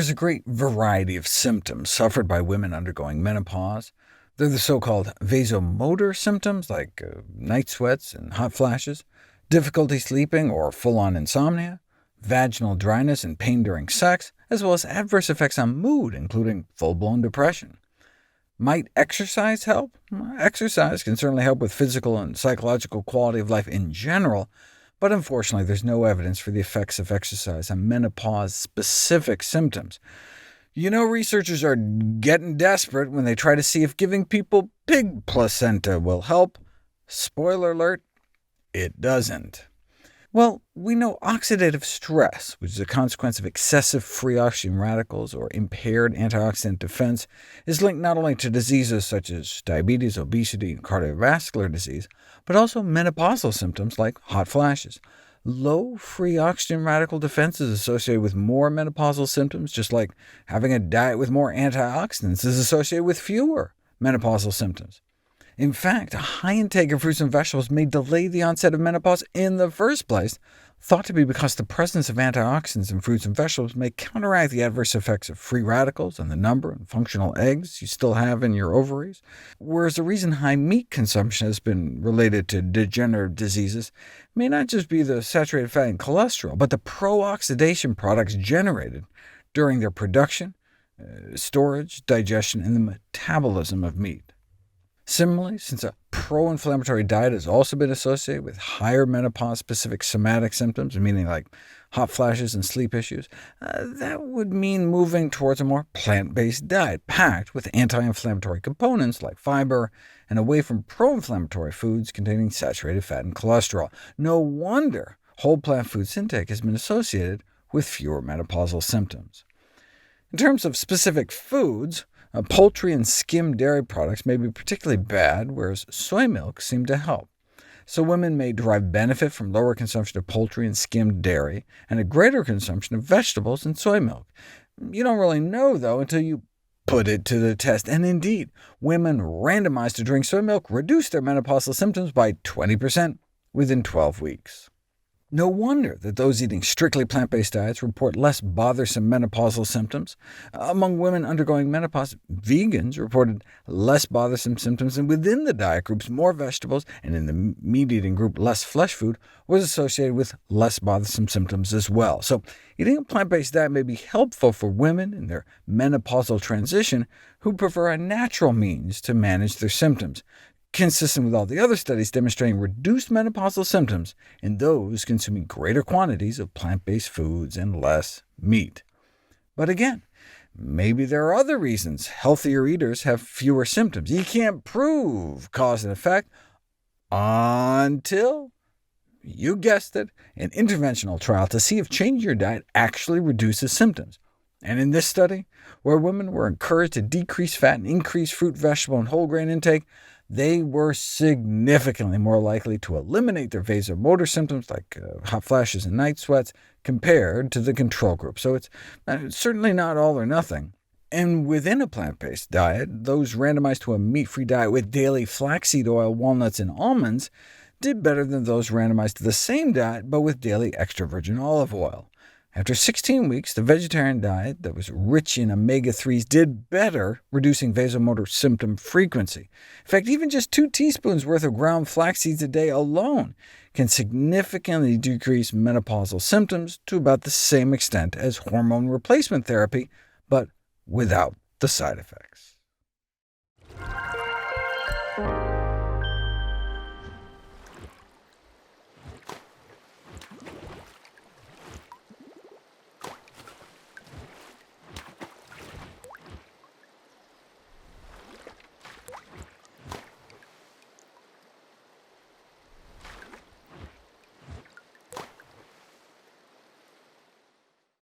There's a great variety of symptoms suffered by women undergoing menopause. They're the so-called vasomotor symptoms, like night sweats and hot flashes, difficulty sleeping or full-on insomnia, vaginal dryness and pain during sex, as well as adverse effects on mood, including full-blown depression. Might exercise help? Exercise can certainly help with physical and psychological quality of life in general, but unfortunately there's no evidence for the effects of exercise on menopause-specific symptoms. Researchers are getting desperate when they try to see if giving people pig placenta will help. Spoiler alert, it doesn't. Well, we know oxidative stress, which is a consequence of excessive free oxygen radicals or impaired antioxidant defense, is linked not only to diseases such as diabetes, obesity, and cardiovascular disease, but also menopausal symptoms like hot flashes. Low free oxygen radical defense is associated with more menopausal symptoms, just like having a diet with more antioxidants is associated with fewer menopausal symptoms. In fact, a high intake of fruits and vegetables may delay the onset of menopause in the first place, thought to be because the presence of antioxidants in fruits and vegetables may counteract the adverse effects of free radicals and the number and functional eggs you still have in your ovaries. Whereas the reason high meat consumption has been related to degenerative diseases may not just be the saturated fat and cholesterol, but the pro-oxidation products generated during their production, storage, digestion, and the metabolism of meat. Similarly, since a pro-inflammatory diet has also been associated with higher menopause-specific somatic symptoms, meaning like hot flashes and sleep issues, that would mean moving towards a more plant-based diet, packed with anti-inflammatory components like fiber, and away from pro-inflammatory foods containing saturated fat and cholesterol. No wonder whole plant foods intake has been associated with fewer menopausal symptoms. In terms of specific foods, poultry and skimmed dairy products may be particularly bad, whereas soy milk seem to help. So women may derive benefit from lower consumption of poultry and skimmed dairy, and a greater consumption of vegetables and soy milk. You don't really know, though, until you put it to the test. And indeed, women randomized to drink soy milk reduced their menopausal symptoms by 20% within 12 weeks. No wonder that those eating strictly plant-based diets report less bothersome menopausal symptoms. Among women undergoing menopause, vegans reported less bothersome symptoms, and within the diet groups, more vegetables, and in the meat-eating group, less flesh food, was associated with less bothersome symptoms as well. So eating a plant-based diet may be helpful for women in their menopausal transition who prefer a natural means to manage their symptoms, consistent with all the other studies demonstrating reduced menopausal symptoms in those consuming greater quantities of plant-based foods and less meat. But again, maybe there are other reasons healthier eaters have fewer symptoms. You can't prove cause and effect until, you guessed it, an interventional trial to see if changing your diet actually reduces symptoms. And in this study, where women were encouraged to decrease fat and increase fruit, vegetable, and whole grain intake, they were significantly more likely to eliminate their vasomotor symptoms like hot flashes and night sweats compared to the control group. So it's certainly not all or nothing. And within a plant-based diet, those randomized to a meat-free diet with daily flaxseed oil, walnuts, and almonds did better than those randomized to the same diet, but with daily extra virgin olive oil. After 16 weeks, the vegetarian diet that was rich in omega-3s did better, reducing vasomotor symptom frequency. In fact, even just 2 teaspoons worth of ground flax seeds a day alone can significantly decrease menopausal symptoms to about the same extent as hormone replacement therapy, but without the side effects.